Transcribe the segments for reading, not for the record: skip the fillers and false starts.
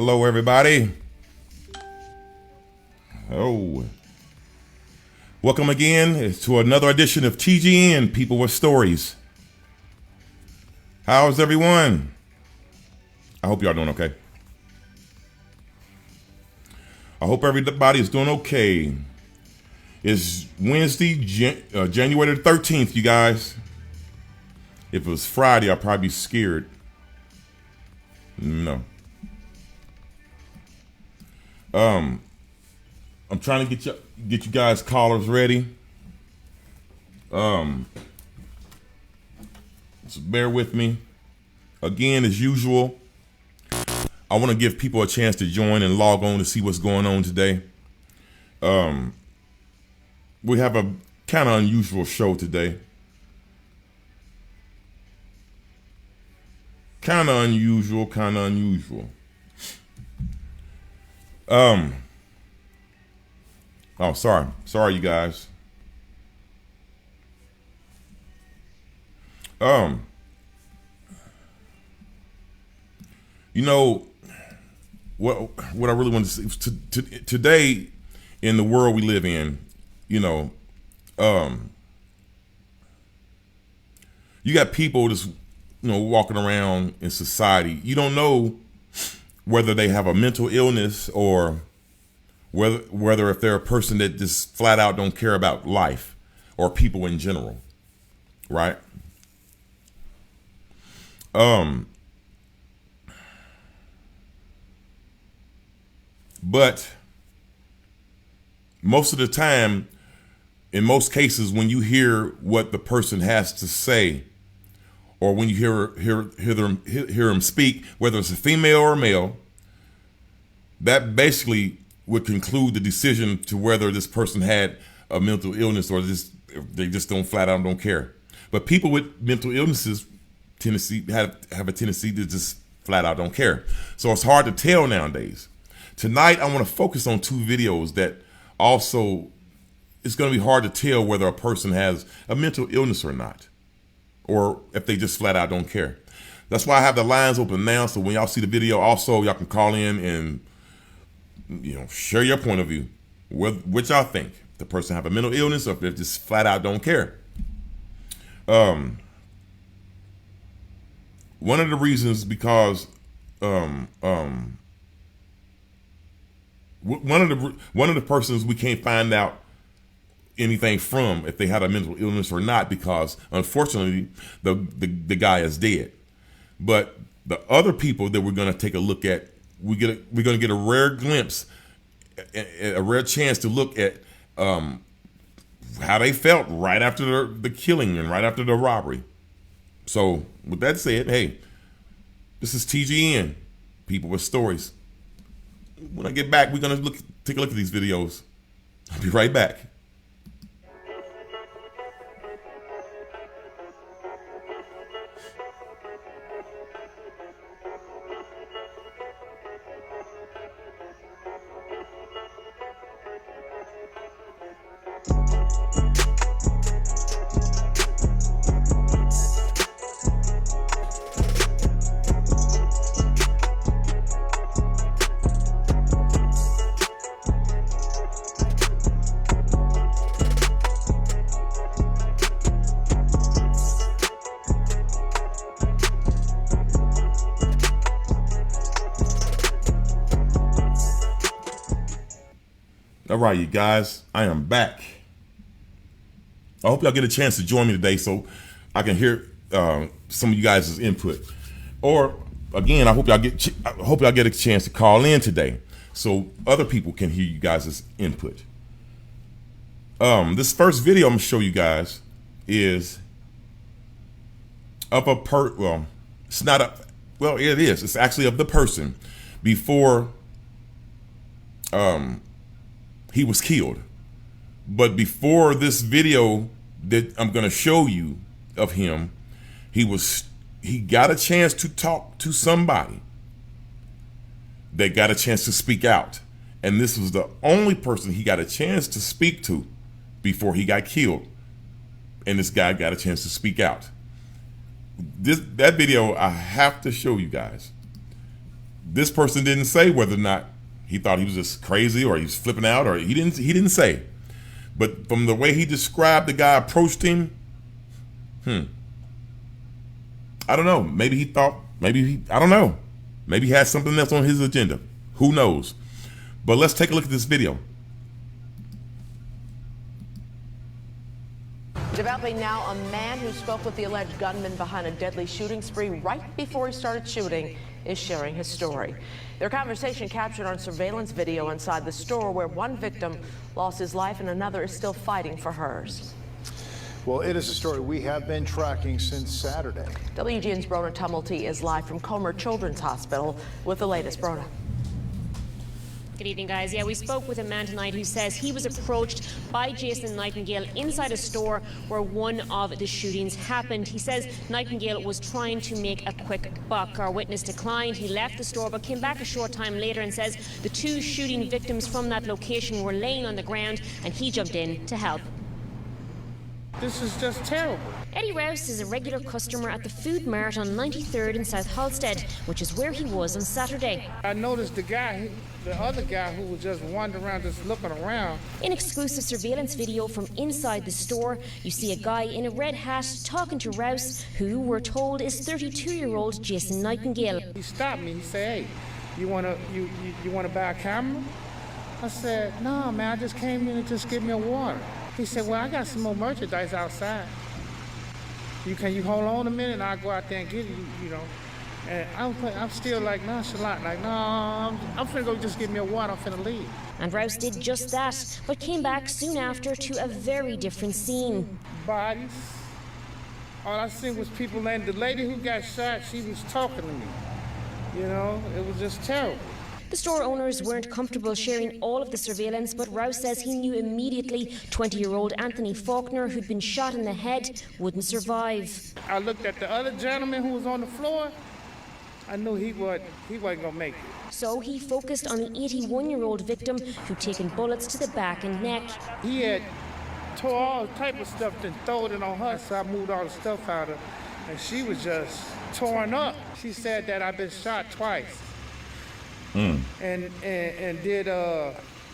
Hello, everybody. Oh, welcome again to another edition of TGN, People with Stories. How's everyone? I hope y'all doing okay. I hope everybody is doing okay. It's Wednesday, January the 13th, you guys. If it was Friday, I'd probably be scared. No. I'm trying to get you guys callers ready. So bear with me. Again, as usual, I want to give people a chance to join and log on to see what's going on today. We have a kind of unusual show today. Kind of unusual. Oh, sorry, you guys. You know what I really want to say today in the world we live in, you got people just walking around in society. You don't know whether they have a mental illness or whether if they're a person that just flat out don't care about life or people in general, right? But most of the time, in most cases, when you hear what the person has to say, or when you hear them speak, whether it's a female or a male, that basically would conclude the decision to whether this person had a mental illness or they just flat out don't care. But people with mental illnesses have a tendency to just flat out don't care. So it's hard to tell nowadays. Tonight, I want to focus on two videos that also, it's going to be hard to tell whether a person has a mental illness or not, or if they just flat out don't care. That's why I have the lines open now, so when y'all see the video, also y'all can call in and share your point of view. What y'all think? The person have a mental illness, or if they just flat out don't care. One of the reasons because one of the persons we can't find out anything from if they had a mental illness or not, because unfortunately the guy is dead. But the other people that we're going to take a look at, we're going to get a rare glimpse, a rare chance to look at how they felt right after the killing and right after the robbery. So with that said, hey, this is TGN, People with Stories. When I get back, we're going to take a look at these videos. I'll be right back. All right, you guys, I am back. I hope y'all get a chance to join me today so I can hear some of you guys' input. Or again, I hope y'all get a chance to call in today so other people can hear you guys' input. This first video I'm gonna show you guys is of it is. It's actually of the person before he was killed. But before this video that I'm going to show you of him, he got a chance to talk to somebody that got a chance to speak out. And this was the only person he got a chance to speak to before he got killed. And this guy got a chance to speak out. That video I have to show you guys. This person didn't say whether or not he thought he was just crazy or he was flipping out, or he didn't say. But from the way he described the guy approached him, I don't know. Maybe he thought, I don't know. Maybe he had something else on his agenda. Who knows? But let's take a look at this video. Developing now, a man who spoke with the alleged gunman behind a deadly shooting spree right before he started shooting is sharing his story. Their conversation captured on surveillance video inside the store, where one victim lost his life and another is still fighting for hers. Well, it is a story we have been tracking since Saturday. WGN's Brona Tumulty is live from Comer Children's Hospital with the latest. Brona. Good evening, guys. Yeah, we spoke with a man tonight who says he was approached by Jason Nightingale inside a store where one of the shootings happened. He says Nightingale was trying to make a quick buck. Our witness declined. He left the store but came back a short time later and says the two shooting victims from that location were laying on the ground and he jumped in to help. This is just terrible. Eddie Rouse is a regular customer at the Food Mart on 93rd in South Halstead, which is where he was on Saturday. I noticed the other guy who was just wandering around, just looking around. In exclusive surveillance video from inside the store, you see a guy in a red hat talking to Rouse, who we're told is 32-year-old Jason Nightingale. He stopped me. He said, "Hey, you wanna buy a camera?" I said, "No, man, I just came in and just give me a water." He said, "Well, I got some more merchandise outside. Can you hold on a minute and I'll go out there and get it, you know?" And I'm still like nonchalant, like, "No, I'm finna go just give me a water, I'm finna leave." And Rouse did just that, but came back soon after to a very different scene. Bodies. All I seen was people, and the lady who got shot, she was talking to me. You know, it was just terrible. The store owners weren't comfortable sharing all of the surveillance, but Rouse says he knew immediately 20-year-old Anthony Faulkner, who'd been shot in the head, wouldn't survive. I looked at the other gentleman who was on the floor. I knew he wasn't gonna make it. So he focused on the 81-year-old victim who'd taken bullets to the back and neck. He had tore all type of stuff and thrown it on her, so I moved all the stuff out of her, and she was just torn up. She said that I've been shot twice.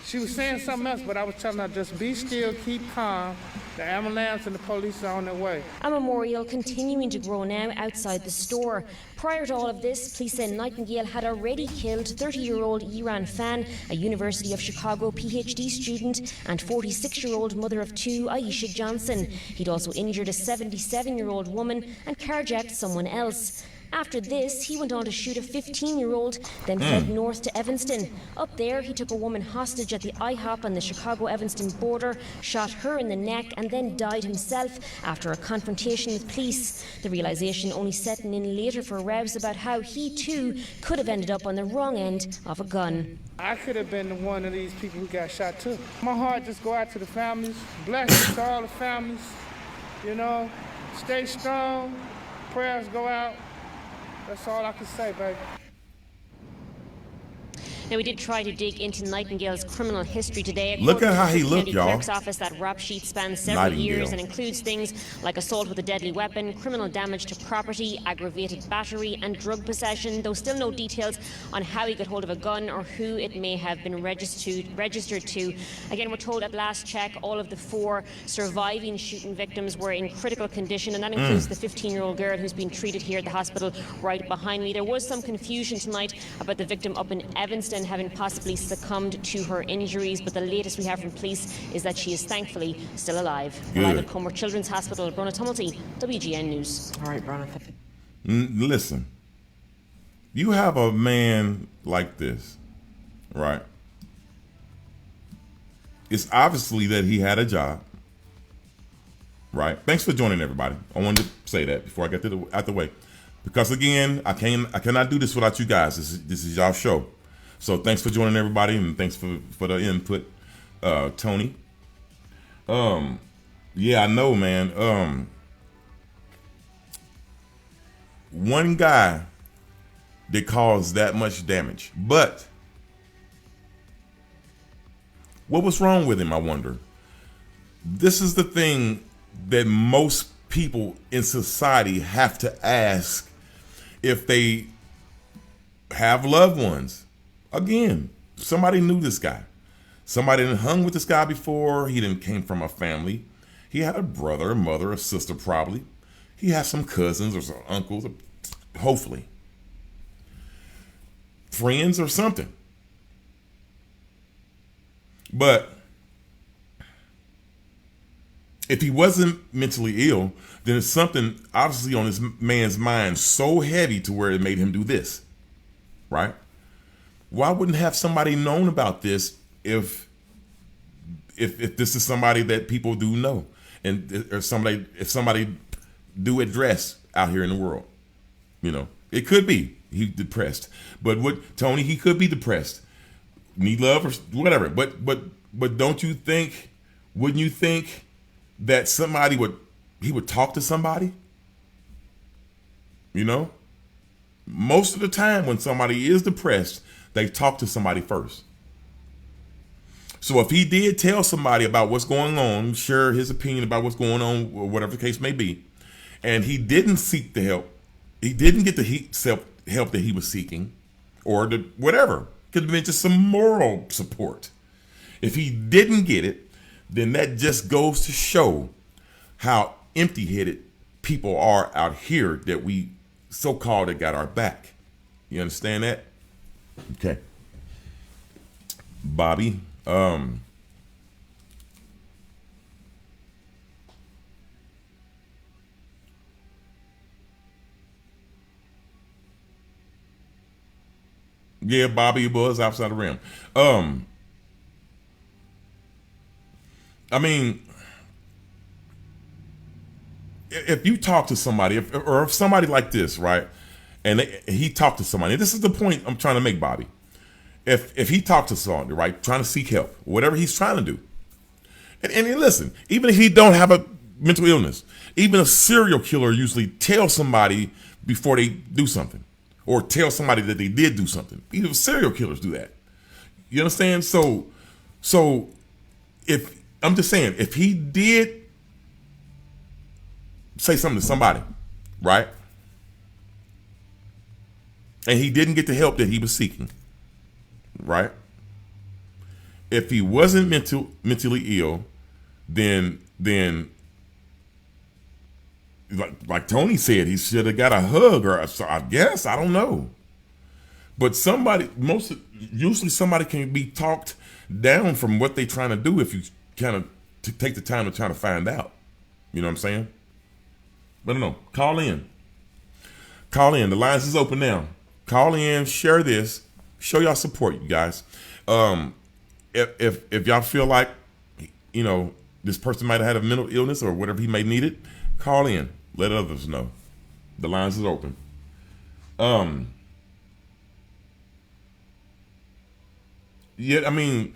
She was saying something else, but I was telling her, just be still, keep calm. The ambulance and the police are on their way. A memorial continuing to grow now outside the store. Prior to all of this, police said Nightingale had already killed 30-year-old Iran Fan, a University of Chicago PhD student, and 46-year-old mother of two, Aisha Johnson. He'd also injured a 77-year-old woman and carjacked someone else. After this, he went on to shoot a 15-year-old, then fled north to Evanston. Up there, he took a woman hostage at the IHOP on the Chicago-Evanston border, shot her in the neck, and then died himself after a confrontation with police. The realization only setting in later for Rouse about how he, too, could have ended up on the wrong end of a gun. I could have been one of these people who got shot, too. My heart just go out to the families. Blessings to all the families. You know, stay strong. Prayers go out. That's all I can say, baby. Now, we did try to dig into Nightingale's criminal history today. Look at how he looked, y'all. Clerk's office, that rap sheet spans several years and includes things like assault with a deadly weapon, criminal damage to property, aggravated battery, and drug possession. Though still no details on how he got hold of a gun or who it may have been registered to. Again, we're told at last check all of the 4 surviving shooting victims were in critical condition, and that includes the 15-year-old girl who's been treated here at the hospital right behind me. There was some confusion tonight about the victim up in Evanston having possibly succumbed to her injuries, but the latest we have from police is that she is thankfully still alive. Live at Comer Children's Hospital, Brona Tumulty, WGN News. All right, Brona. Listen, you have a man like this, right? It's obviously that he had a job, right? Thanks for joining, everybody. I wanted to say that before I get out the way, because again, I cannot do this without you guys. This is y'all show. So thanks for joining, everybody, and thanks for the input, Tony. Yeah, I know, man. One guy that caused that much damage, but what was wrong with him, I wonder? This is the thing that most people in society have to ask if they have loved ones. Again, somebody knew this guy. Somebody didn't hung with this guy before. He didn't came from a family. He had a brother, a mother, a sister probably. He had some cousins or some uncles, hopefully. Friends or something. But if he wasn't mentally ill, then it's something obviously on this man's mind so heavy to where it made him do this, right? Why wouldn't have somebody known about this if this is somebody that people do know, and if somebody do address out here in the world? You know, it could be he depressed, but Tony, he could be depressed, need love or whatever. But don't you think? Wouldn't you think that somebody would talk to somebody? You know, most of the time when somebody is depressed, they talk to somebody first. So if he did tell somebody about what's going on, share his opinion about what's going on, or whatever the case may be, and he didn't seek the help, he didn't get the help that he was seeking, or the whatever, could have been just some moral support. If he didn't get it, then that just goes to show how empty-headed people are out here that we so-called that got our back. You understand that? Okay. Bobby, yeah, Bobby was outside the rim. I mean, if you talk to somebody, if somebody like this, right, and he talked to somebody, this is the point I'm trying to make, Bobby. If he talked to somebody, right, trying to seek help, whatever he's trying to do, and listen, even if he don't have a mental illness, even a serial killer usually tells somebody before they do something, or tell somebody that they did do something. Even serial killers do that. You understand? So if I'm just saying, if he did say something to somebody, right, and he didn't get the help that he was seeking, right? If he wasn't mentally ill, then like Tony said, he should have got a hug, or I guess, I don't know. But usually somebody can be talked down from what they're trying to do if you kind of take the time to try to find out. You know what I'm saying? But no, call in. The lines is open now. Call in, share this, show y'all support, you guys. If y'all feel like, you know, this person might have had a mental illness or whatever he may need it, call in. Let others know. The lines is open. Yeah, I mean,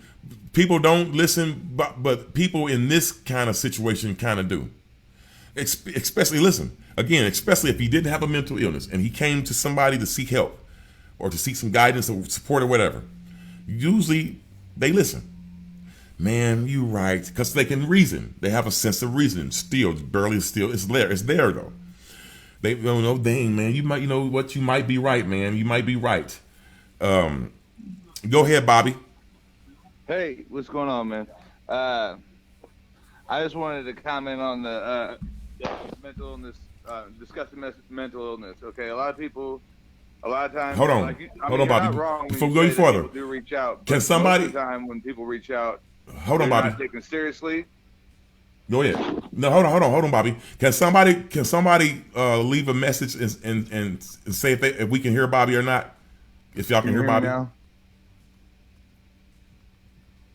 people don't listen, but people in this kind of situation kind of do. Especially if he didn't have a mental illness and he came to somebody to seek help or to seek some guidance or support or whatever. Usually they listen. Man, you right, because they can reason. They have a sense of reason. Still, it's there though. They don't know, dang man, you might be right, man. You might be right. Go ahead, Bobby. Hey, what's going on, man? I just wanted to comment on the mental illness, discussing mental illness. Okay, a lot of times. Hold on, Bobby. Before we go any further, do reach out. Can somebody? Most of the time when people reach out, hold on, Bobby. Not taken seriously. Go ahead. No, hold on, Bobby. Can somebody leave a message and say if we can hear Bobby or not? If y'all can hear Bobby now?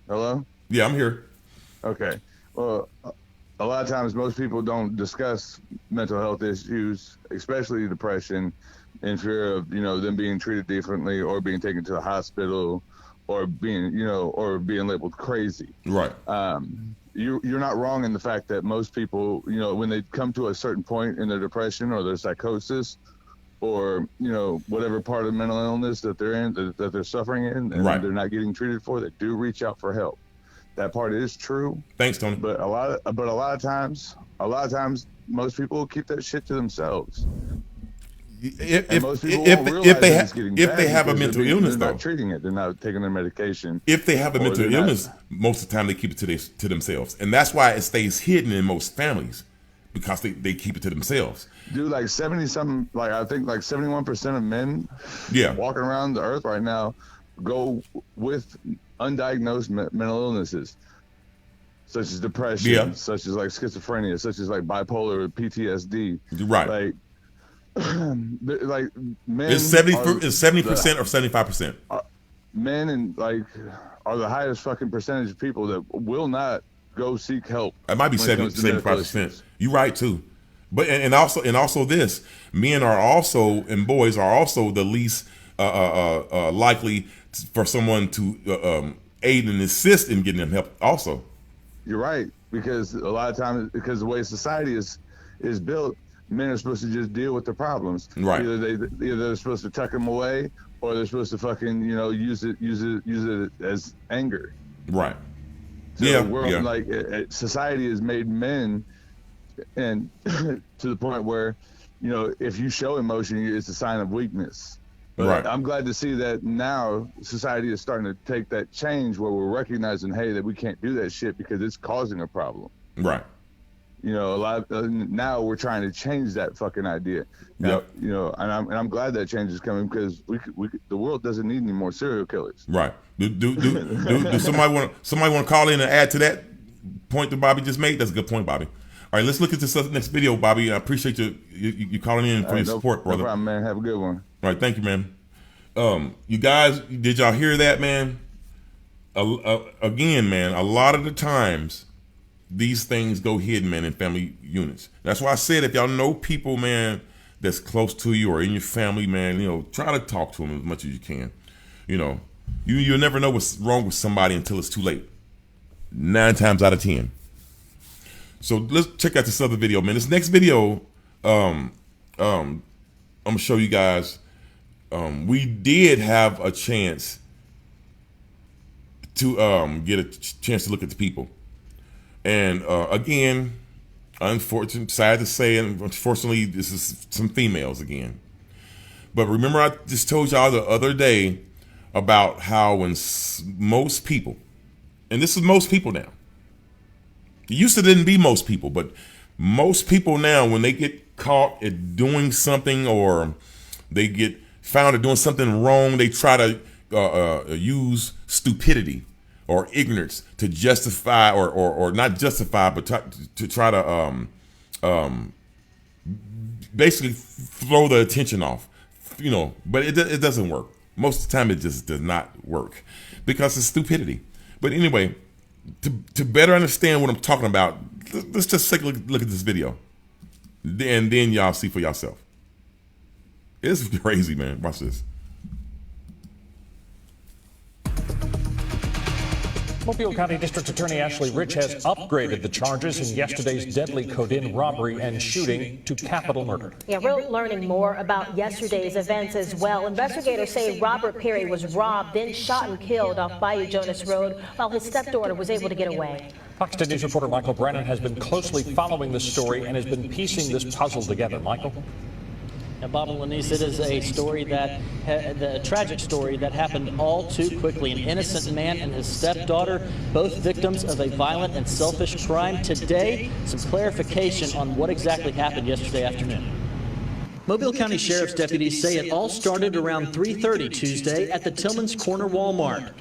Hello? Yeah, I'm here. Okay. Well, a lot of times most people don't discuss mental health issues, especially depression, in fear of, them being treated differently or being taken to the hospital or being labeled crazy. Right. You're not wrong in the fact that most people, when they come to a certain point in their depression or their psychosis or, whatever part of mental illness that they're in, that they're suffering in, and right. they're not getting treated for, they do reach out for help. That part is true. Thanks, Tony. But a lot of times, most people keep that shit to themselves. if most people won't realize if they that it's getting if bad they have a because mental illness, they're though, not treating it. They're not taking their medication. if they have a or mental they're not- illness, most of the time they keep it to themselves, and that's why it stays hidden in most families, because they keep it to themselves. Dude, like 70-something, like I think like 71% of men walking around the earth right now go with undiagnosed mental illnesses, such as depression, such as like schizophrenia, such as like bipolar, PTSD. Right. Like, like men. It's 70% or 75%. Men and like are the highest fucking percentage of people that will not go seek help. It might be 75%. You're right too. But and also this, men are also, and boys are also the least likely for someone to aid and assist in getting them help also. You're right, because a lot of times, because the way society is built, men are supposed to just deal with the problems. Right. Either they're supposed to tuck them away, or they're supposed to fucking use it as anger. Right. So like society has made men, and to the point where, if you show emotion, it's a sign of weakness. But right. I'm glad to see that now society is starting to take that change where we're recognizing, hey, that we can't do that shit because it's causing a problem. Right. A lot now we're trying to change that fucking idea. Now, Yep. And I'm glad that change is coming, because the world doesn't need any more serial killers. Right. Do somebody want to call in and add to that point that Bobby just made? That's a good point, Bobby. All right, let's look at this next video, Bobby. I appreciate you calling in for your support, brother. No problem, man. Have a good one. All right, thank you, man. You guys, did y'all hear that, man? Again, man, a lot of the times these things go hidden, man, in family units. That's why I said, if y'all know people, man, that's close to you or in your family, man, try to talk to them as much as you can. You'll never know what's wrong with somebody until it's too late. 9 times out of 10. So let's check out this other video, man. This next video, I'm gonna show you guys. We did have a chance to get a chance to look at the people, and again, sad to say, and unfortunately, this is some females again. But remember, I just told y'all the other day about how when most people, and this is most people now. It used to didn't be most people, but most people now, when they get caught at doing something or they get found at doing something wrong, they try to use stupidity or ignorance to justify or not justify, but to try to basically throw the attention off, but it doesn't work. Most of the time it just does not work because it's stupidity. But anyway, to better understand what I'm talking about, let's just take a look at this video, and then y'all see for yourself. It's crazy, man. Watch this. Mobile County District Attorney Ashley Rich has upgraded the charges in yesterday's deadly Codin robbery and shooting to capital murder. Yeah, we're learning more about yesterday's events as well. Investigators say Robert Perry was robbed, then shot and killed off Bayou Jonas Road while his stepdaughter was able to get away. Fox 10 News reporter Michael Brennan has been closely following the story and has been piecing this puzzle together. Michael? Now, Bob and Lenise, it is a story the tragic story that happened all too quickly. An innocent man and his stepdaughter, both victims of a violent and selfish crime. Today, some clarification on what exactly happened yesterday afternoon. Mobile County Sheriff's deputies say it all started around 3:30 Tuesday at the Tillman's Corner Walmart.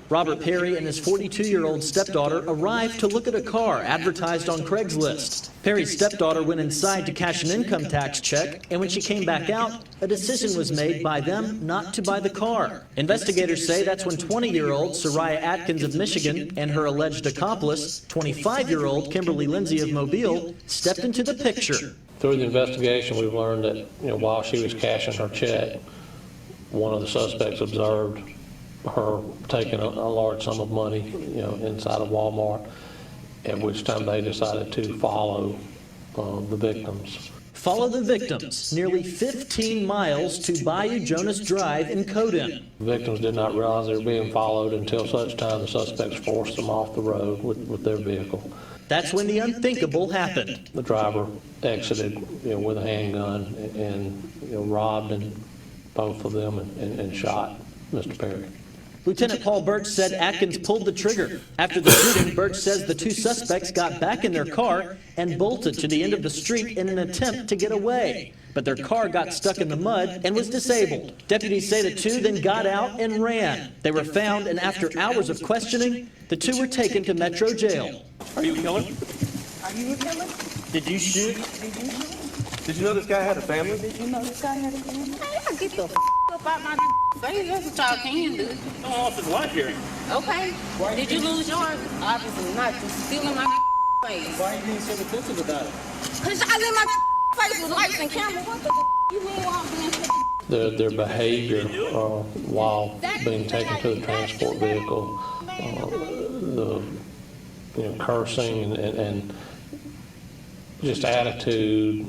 Robert Perry and his 42-year-old stepdaughter arrived to look at a car advertised on Craigslist. Perry's stepdaughter went inside to cash an income tax check, and when she came back out, a decision was made by them not to buy the car. Investigators say that's when 20-year-old Soraya Atkins of Michigan and her alleged accomplice, 25-year-old Kimberly Lindsay of Mobile, stepped into the picture. Through the investigation, we've learned that while she was cashing her check, one of the suspects observed her taking a large sum of money, inside of Walmart, at which time they decided to follow the victims. follow the victims nearly 15 miles to Bayou Jonas Drive in Codin. Victims did not realize they were being followed until such time the suspects forced them off the road with their vehicle. That's when the unthinkable happened. The driver exited, with a handgun and robbed both of them and shot Mr. Perry. Lieutenant Paul Birch said Atkins pulled the trigger. After the shooting, Birch says the two suspects got back in their car and bolted to the end of the street in an attempt to get away. But their car got stuck in the mud and was disabled. Deputies say the two then got out and ran. They were found, and after hours of questioning, the two were taken to Metro Jail. Are you a killer? Are you a killer? Did you shoot? Did you shoot? Did you know this guy had a family? Did you know this guy had a family? Hey, get the up out my face. That's what y'all can do. Someone lost his life here. Okay. Did you lose yours? Obviously not. You're still in my face. Why are you being so defensive about it? Because y'all in my face with lights and cameras. What the you mean while I'm being so Their behavior while being taken to the transport vehicle, the cursing and just attitude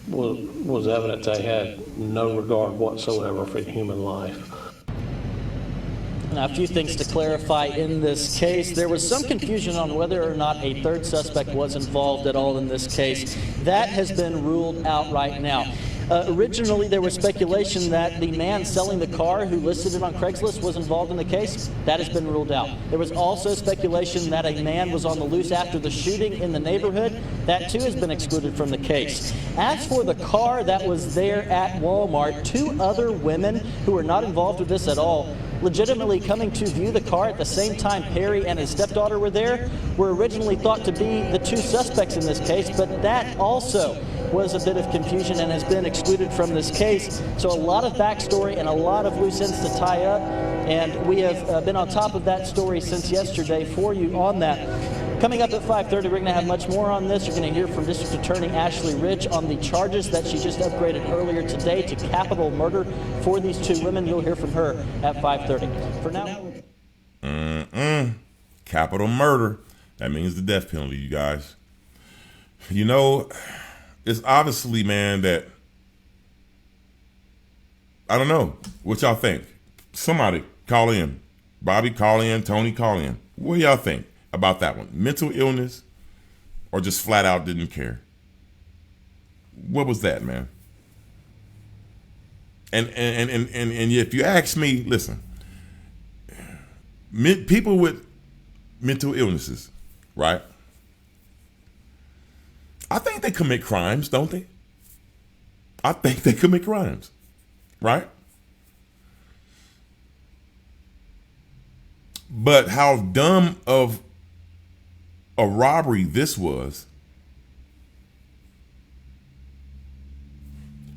was evident they had no regard whatsoever for human life. Now, a few things to clarify in this case. There was some confusion on whether or not a third suspect was involved at all in this case. That has been ruled out right now. Originally, there was speculation that the man selling the car who listed it on Craigslist was involved in the case. That has been ruled out. There was also speculation that a man was on the loose after the shooting in the neighborhood. That too has been excluded from the case. As for the car that was there at Walmart, two other women who were not involved with this at all, legitimately coming to view the car at the same time Perry and his stepdaughter were there, were originally thought to be the two suspects in this case, but that also was a bit of confusion and has been excluded from this case. So a lot of backstory and a lot of loose ends to tie up, and we have been on top of that story since yesterday for you on that. Coming up at 5:30, we're going to have much more on this. You're going to hear from District Attorney Ashley Rich on the charges that she just upgraded earlier today to capital murder for these two women. You'll hear from her at 5:30. For now, capital murder. That means the death penalty, you guys. You know, it's obviously, man, that I don't know what y'all think. Somebody call in. Bobby, call in. Tony, call in. What do y'all think about that one? Mental illness or just flat out didn't care? What was that, man? And if you ask me, listen, people with mental illnesses, right? I think they commit crimes, don't they? I think they commit crimes, right? But how dumb of a robbery this was,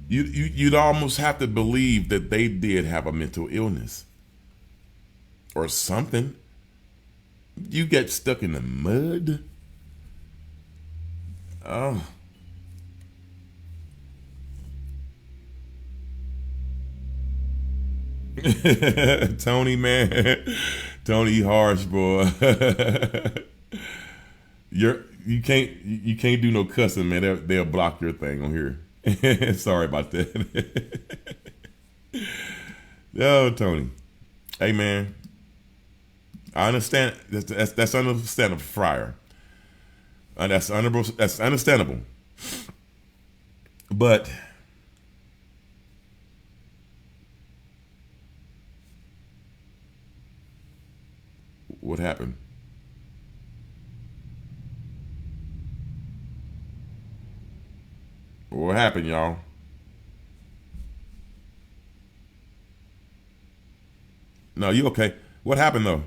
you'd almost have to believe that they did have a mental illness or something. You get stuck in the mud. Oh. Tony, man. Tony harsh, boy. You can't do no cussing, man. They'll block your thing on here. Sorry about that. Yo, Tony. Hey, man. I understand. That's understandable, Friar. That's understandable. But what happened? What happened, y'all? No, you okay? What happened though?